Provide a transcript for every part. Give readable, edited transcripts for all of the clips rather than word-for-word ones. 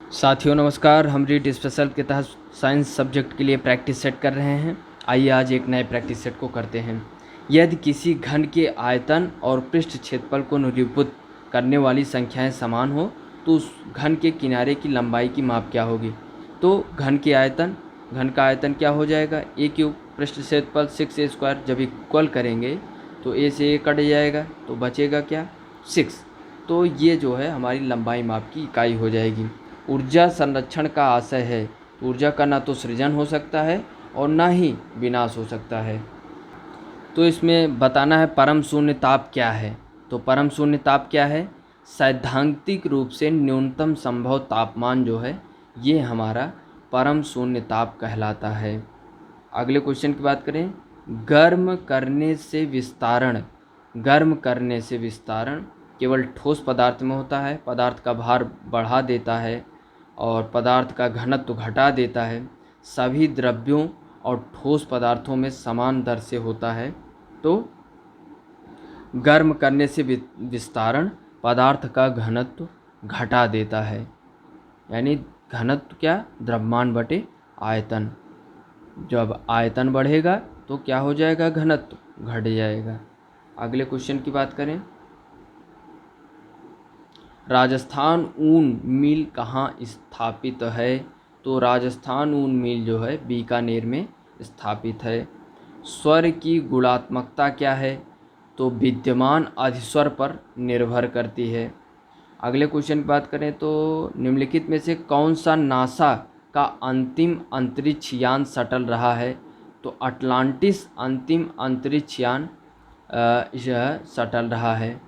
साथियों नमस्कार। हम रीड स्पेशल के तहत साइंस सब्जेक्ट के लिए प्रैक्टिस सेट कर रहे हैं। आइए आज एक नए प्रैक्टिस सेट को करते हैं। यदि किसी घन के आयतन और पृष्ठ क्षेत्रफल को निरूपित करने वाली संख्याएं समान हो तो उस घन के किनारे की लंबाई की माप क्या होगी। तो घन का आयतन क्या हो जाएगा, ए क्यूब, पृष्ठ क्षेत्रफल 6a² जब इक्वल करेंगे तो ए से ए कट जाएगा तो बचेगा क्या, 6। तो ये जो है हमारी लंबाई माप की इकाई हो जाएगी। ऊर्जा संरक्षण का आशय है तो ऊर्जा का ना तो सृजन हो सकता है और ना ही विनाश हो सकता है। तो इसमें बताना है परम शून्य ताप क्या है। तो परम शून्य ताप क्या है, सैद्धांतिक रूप से न्यूनतम संभव तापमान जो है ये हमारा परम शून्य ताप कहलाता है। अगले क्वेश्चन की बात करें, गर्म करने से विस्तारण केवल ठोस पदार्थ में होता है। पदार्थ का भार बढ़ा देता है और पदार्थ का घनत्व घटा देता है। सभी द्रव्यों और ठोस पदार्थों में समान दर से होता है। तो गर्म करने से विस्तारण पदार्थ का घनत्व घटा देता है, यानी घनत्व क्या, द्रव्यमान बटे आयतन। जब आयतन बढ़ेगा तो क्या हो जाएगा, घनत्व घट जाएगा। अगले क्वेश्चन की बात करें, राजस्थान ऊन मिल कहाँ स्थापित है। तो राजस्थान ऊन मिल जो है बीकानेर में स्थापित है। स्वर की गुणात्मकता क्या है, तो विद्यमान अधिस्वर पर निर्भर करती है। अगले क्वेश्चन की बात करें तो निम्नलिखित में से कौन सा नासा का अंतिम अंतरिक्ष यान शटल रहा है। तो अटलांटिस अंतिम अंतरिक्ष यान यह शटल रहा है।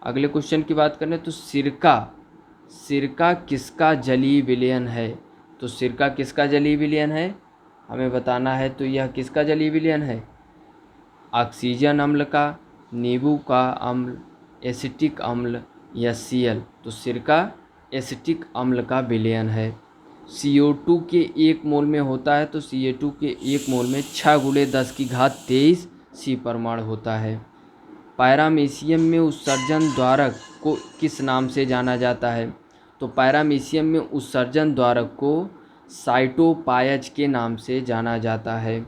अगले क्वेश्चन की बात करें तो सिरका किसका जलीय विलयन है। तो सिरका किसका जलीय विलयन है हमें बताना है। तो यह किसका जलीय विलयन है, ऑक्सीजन अम्ल का, नींबू का अम्ल, एसिटिक अम्ल या Cl। तो सिरका एसिटिक अम्ल का विलयन है। CO2 के 1 मोल में होता है तो CO2 के 1 मोल में 6×10⁻23 C परमाणु होता है। पैरामीशियम में उत्सर्जन द्वारक को किस नाम से जाना जाता है। तो पैरामीशियम में उत्सर्जन द्वारक को साइटोपायज के नाम से जाना जाता है।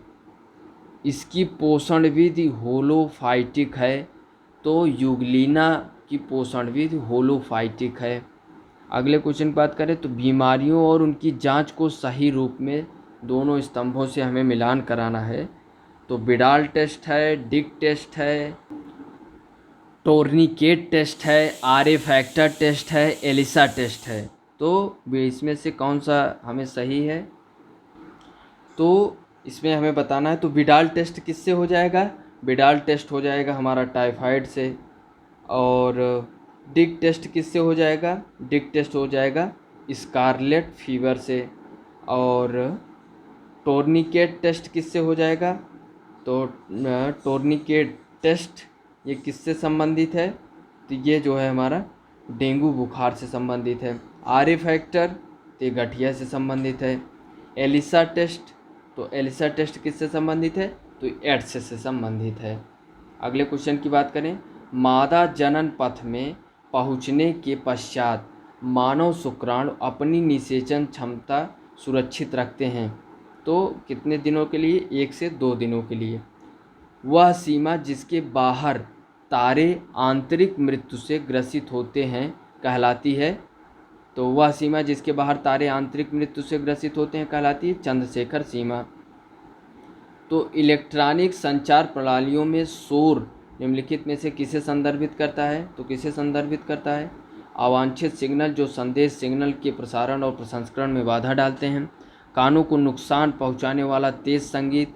इसकी पोषण विधि होलोफाइटिक है। तो यूग्लिना की पोषण विधि होलोफाइटिक है। अगले क्वेश्चन की बात करें तो बीमारियों और उनकी जांच को सही रूप में दोनों स्तंभों से हमें मिलान कराना है। तो बिडाल टेस्ट है, डिक टेस्ट है, टोर्निकेट टेस्ट है, आर फैक्टर टेस्ट है, एलिसा टेस्ट है। तो इसमें से कौन सा हमें सही है, तो इसमें हमें बताना है। तो बिडाल टेस्ट किससे हो जाएगा, बिडाल टेस्ट हो जाएगा हमारा टाइफाइड से। और डिक टेस्ट किससे हो जाएगा, डिक टेस्ट हो जाएगा स्कारलेट फीवर से। और टोर्निकेट टेस्ट किससे हो जाएगा, तो टोर्निकेट टेस्ट ये किससे संबंधित है, तो ये जो है हमारा डेंगू बुखार से संबंधित है। आर फैक्टर तो गठिया से संबंधित है। एलिसा टेस्ट, तो एलिसा टेस्ट किससे संबंधित है, तो एड्स से संबंधित है। अगले क्वेश्चन की बात करें, मादा जनन पथ में पहुंचने के पश्चात मानव शुक्राणु अपनी निषेचन क्षमता सुरक्षित रखते हैं। तो कितने दिनों के लिए, 1 से 2 दिनों के लिए। वह सीमा जिसके बाहर तारे आंतरिक मृत्यु से ग्रसित होते हैं कहलाती है। तो वह सीमा जिसके बाहर तारे आंतरिक मृत्यु से ग्रसित होते हैं कहलाती है चंद्रशेखर सीमा। तो इलेक्ट्रॉनिक संचार प्रणालियों में शोर निम्नलिखित में से किसे संदर्भित करता है, तो किसे संदर्भित करता है, अवांछित सिग्नल जो संदेश सिग्नल के प्रसारण और प्रसंस्करण में बाधा डालते हैं। कानों को नुकसान पहुंचाने वाला तेज संगीत,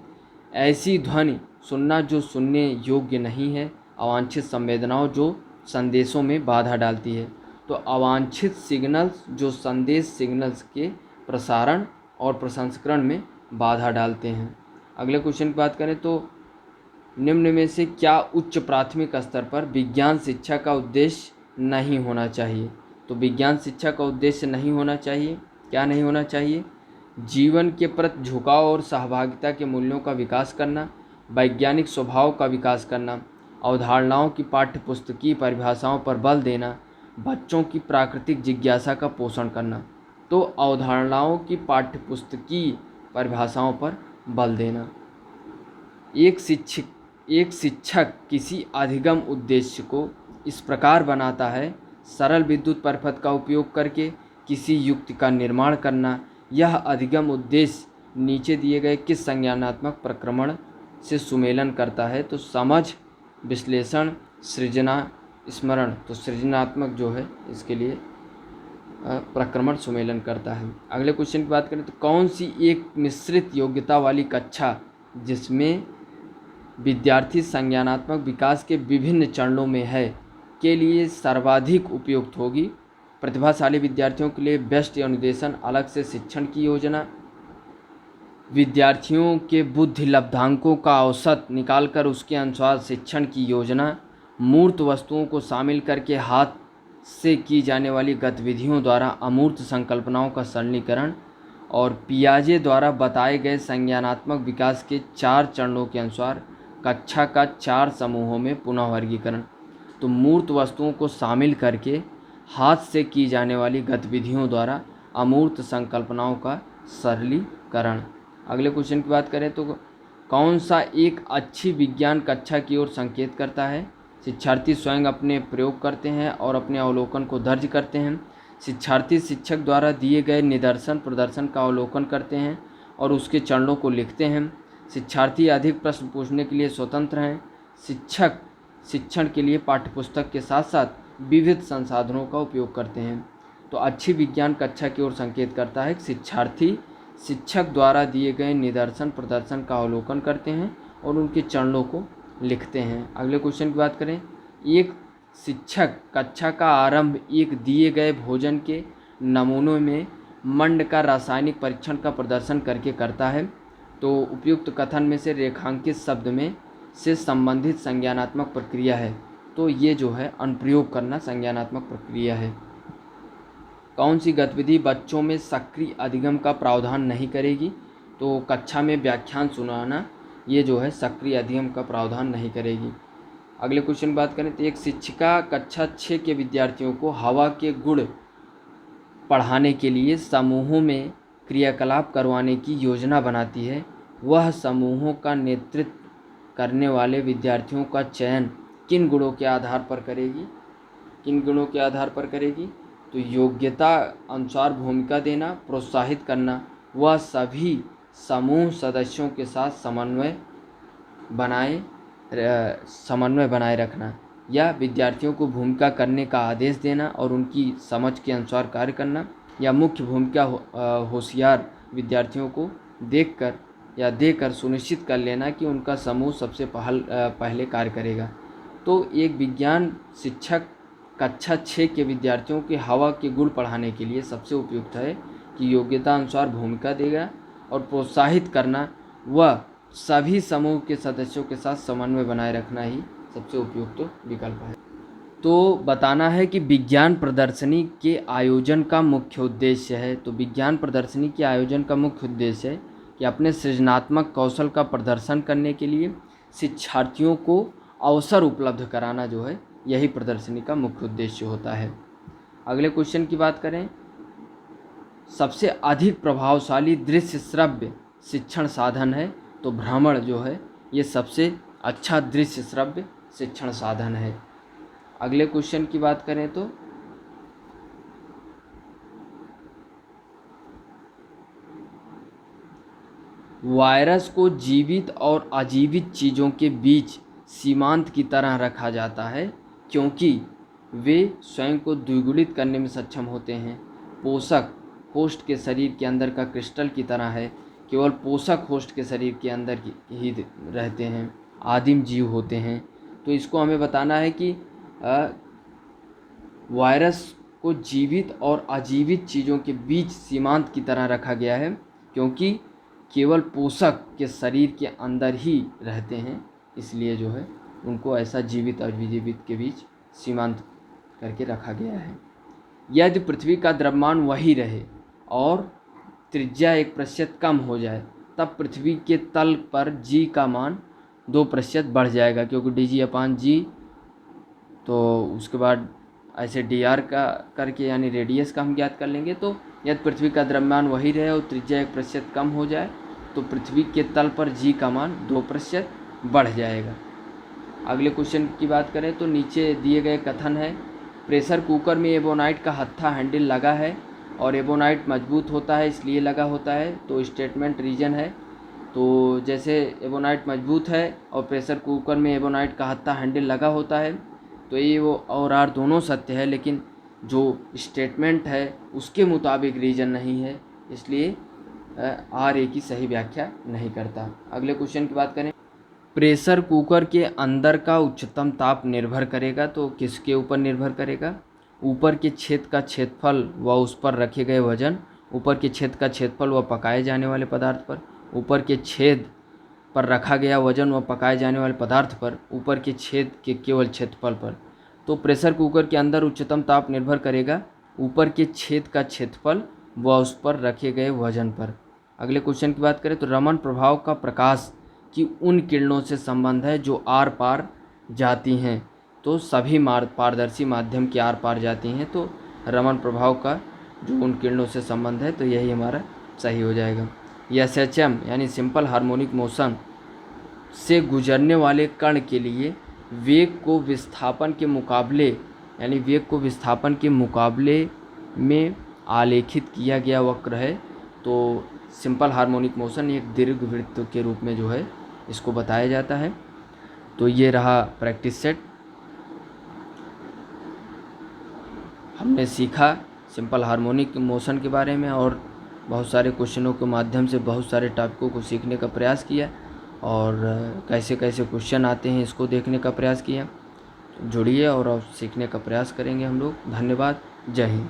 ऐसी ध्वनि सुनना जो सुनने योग्य नहीं है। अवांछित संवेदनाओं जो संदेशों में बाधा डालती है। तो अवांछित सिग्नल्स जो संदेश सिग्नल्स के प्रसारण और प्रसंस्करण में बाधा डालते हैं। अगले क्वेश्चन की बात करें तो निम्न में से क्या उच्च प्राथमिक स्तर पर विज्ञान शिक्षा का उद्देश्य नहीं होना चाहिए। तो विज्ञान शिक्षा का उद्देश्य नहीं होना चाहिए, क्या नहीं होना चाहिए, जीवन के प्रति झुकाव और सहभागिता के मूल्यों का विकास करना, वैज्ञानिक स्वभाव का विकास करना, अवधारणाओं की पाठ्यपुस्तकीय परिभाषाओं पर बल देना, बच्चों की प्राकृतिक जिज्ञासा का पोषण करना। तो अवधारणाओं की पाठ्यपुस्तकीय परिभाषाओं पर बल देना। एक शिक्षक किसी अधिगम उद्देश्य को इस प्रकार बनाता है: सरल विद्युत परिपथ का उपयोग करके किसी युक्ति का निर्माण करना। यह अधिगम उद्देश्य नीचे दिए गए किस संज्ञानात्मक प्रक्रमण से सुमेलन करता है? तो समझ, विश्लेषण, सृजना, स्मरण। तो सृजनात्मक जो है इसके लिए प्रक्रमण सुमेलन करता है। अगले क्वेश्चन की बात करें तो कौन सी एक मिश्रित योग्यता वाली कक्षा जिसमें विद्यार्थी संज्ञानात्मक विकास के विभिन्न चरणों में है के लिए सर्वाधिक उपयुक्त होगी? प्रतिभाशाली विद्यार्थियों के लिए बेस्ट अनुदेशन, अलग से शिक्षण की योजना, विद्यार्थियों के बुद्धि लब्धांकों का औसत निकालकर उसके अनुसार शिक्षण की योजना, मूर्त वस्तुओं को शामिल करके हाथ से की जाने वाली गतिविधियों द्वारा अमूर्त संकल्पनाओं का सरलीकरण, और पियाजे द्वारा बताए गए संज्ञानात्मक विकास के 4 चरणों के अनुसार कक्षा का 4 समूहों में पुनः वर्गीकरण। तो मूर्त वस्तुओं को शामिल करके हाथ से की जाने वाली गतिविधियों द्वारा अमूर्त संकल्पनाओं का सरलीकरण। अगले क्वेश्चन की बात करें तो कौन सा एक अच्छी विज्ञान कक्षा की ओर संकेत करता है? शिक्षार्थी स्वयं अपने प्रयोग करते हैं और अपने अवलोकन को दर्ज करते हैं। शिक्षार्थी शिक्षक द्वारा दिए गए निदर्शन प्रदर्शन का अवलोकन करते हैं और उसके चरणों को लिखते हैं। शिक्षार्थी अधिक प्रश्न पूछने के लिए स्वतंत्र हैं। शिक्षक शिक्षण के लिए पाठ्यपुस्तक के साथ साथ विविध संसाधनों का उपयोग करते हैं। तो अच्छी विज्ञान कक्षा की ओर संकेत करता है कि शिक्षार्थी शिक्षक द्वारा दिए गए निदर्शन प्रदर्शन का अवलोकन करते हैं और उनके चरणों को लिखते हैं। अगले क्वेश्चन की बात करें, एक शिक्षक कक्षा का आरंभ एक दिए गए भोजन के नमूनों में मंड का रासायनिक परीक्षण का प्रदर्शन करके करता है। तो उपयुक्त कथन में से रेखांकित शब्द में से संबंधित संज्ञानात्मक प्रक्रिया है। तो ये जो है अनुप्रयोग करना संज्ञानात्मक प्रक्रिया है। कौन सी गतिविधि बच्चों में सक्रिय अधिगम का प्रावधान नहीं करेगी? तो कक्षा में व्याख्यान सुनाना ये जो है सक्रिय अधिगम का प्रावधान नहीं करेगी। अगले क्वेश्चन की बात करें तो एक शिक्षिका कक्षा 6 के विद्यार्थियों को हवा के गुण पढ़ाने के लिए समूहों में क्रियाकलाप करवाने की योजना बनाती है। वह समूहों का नेतृत्व करने वाले विद्यार्थियों का चयन किन गुणों के आधार पर करेगी? किन गुणों के आधार पर करेगी? तो योग्यता अनुसार भूमिका देना, प्रोत्साहित करना, वह सभी समूह सदस्यों के साथ समन्वय बनाए रखना, या विद्यार्थियों को भूमिका करने का आदेश देना और उनकी समझ के अनुसार कार्य करना, या मुख्य भूमिका होशियार विद्यार्थियों को देकर सुनिश्चित कर लेना कि उनका समूह सबसे पहले कार्य करेगा। तो एक विज्ञान शिक्षक कक्षा 6 के विद्यार्थियों के हवा के गुण पढ़ाने के लिए सबसे उपयुक्त है कि योग्यता अनुसार भूमिका देगा और प्रोत्साहित करना, वह सभी समूह के सदस्यों के साथ समन्वय बनाए रखना ही सबसे उपयुक्त विकल्प है। तो बताना है कि विज्ञान प्रदर्शनी के आयोजन का मुख्य उद्देश्य है। तो विज्ञान प्रदर्शनी के आयोजन का मुख्य उद्देश्य है कि अपने सृजनात्मक कौशल का प्रदर्शन करने के लिए शिक्षार्थियों को अवसर उपलब्ध कराना जो है यही प्रदर्शनी का मुख्य उद्देश्य होता है। अगले क्वेश्चन की बात करें, सबसे अधिक प्रभावशाली दृश्य श्रव्य शिक्षण साधन है। तो भ्रमण जो है ये सबसे अच्छा दृश्य श्रव्य शिक्षण साधन है। अगले क्वेश्चन की बात करें तो वायरस को जीवित और अजीवित चीज़ों के बीच सीमांत की तरह रखा जाता है क्योंकि वे स्वयं को द्विगुणित करने में सक्षम होते हैं। पोषक होस्ट के शरीर के अंदर का क्रिस्टल की तरह है, केवल पोषक होस्ट के शरीर के अंदर ही रहते हैं, आदिम जीव होते हैं। तो इसको हमें बताना है कि वायरस को जीवित और अजीवित चीज़ों के बीच सीमांत की तरह रखा गया है क्योंकि केवल पोषक के शरीर के अंदर ही रहते हैं, इसलिए जो है उनको ऐसा जीवित और अजीवित के बीच सीमांत करके रखा गया है। यदि पृथ्वी का द्रव्यमान वही रहे और त्रिज्या 1% कम हो जाए तब पृथ्वी के तल पर g का मान 2% बढ़ जाएगा क्योंकि dg/g। तो उसके बाद ऐसे dr का करके यानी रेडियस का हम ज्ञात कर लेंगे। तो यदि पृथ्वी का द्रव्यमान वही रहे और त्रिज्या 1% कम हो जाए तो पृथ्वी के तल पर g का मान 2% बढ़ जाएगा। अगले क्वेश्चन की बात करें तो नीचे दिए गए कथन है, प्रेशर कुकर में एबोनाइट का हत्था हैंडल लगा है और एबोनाइट मजबूत होता है इसलिए लगा होता है। तो स्टेटमेंट रीजन है। तो जैसे एबोनाइट मजबूत है और प्रेशर कुकर में एबोनाइट का हत्था हैंडल लगा होता है, तो ये वो और आर दोनों सत्य है, लेकिन जो स्टेटमेंट है उसके मुताबिक रीजन नहीं है, इसलिए आर ए की सही व्याख्या नहीं करता। अगले क्वेश्चन की बात करें, प्रेशर कुकर के अंदर का उच्चतम ताप निर्भर करेगा। तो किसके ऊपर निर्भर करेगा? ऊपर के छेद का क्षेत्रफल व उस पर रखे गए वजन। ऊपर के छेद का क्षेत्रफल व पकाए जाने वाले पदार्थ पर। ऊपर के छेद पर रखा गया वजन व पकाए जाने वाले पदार्थ पर। ऊपर के छेद के केवल क्षेत्रफल पर। तो प्रेशर कुकर के अंदर उच्चतम ताप निर्भर करेगा ऊपर के छेद का क्षेत्रफल व उस पर रखे गए वजन पर। अगले क्वेश्चन की बात करें तो रमन प्रभाव का प्रकाश की उन किरणों से संबंध है जो आर पार जाती हैं। तो सभी पारदर्शी माध्यम के आर पार जाती हैं, तो रमन प्रभाव का जो उन किरणों से संबंध है तो यही हमारा सही हो जाएगा। एसएचएम यानी सिंपल हार्मोनिक मोशन से गुजरने वाले कण के लिए वेग को विस्थापन के मुकाबले में आलेखित किया गया वक्र है। तो सिंपल हार्मोनिक मोशन एक दीर्घवृत्त के रूप में जो है इसको बताया जाता है। तो ये रहा प्रैक्टिस सेट। हमने सीखा सिंपल हार्मोनिक मोशन के बारे में और बहुत सारे क्वेश्चनों के माध्यम से बहुत सारे टॉपिकों को सीखने का प्रयास किया और कैसे कैसे क्वेश्चन आते हैं इसको देखने का प्रयास किया। जुड़िए और अब सीखने का प्रयास करेंगे हम लोग। धन्यवाद। जय हिंद।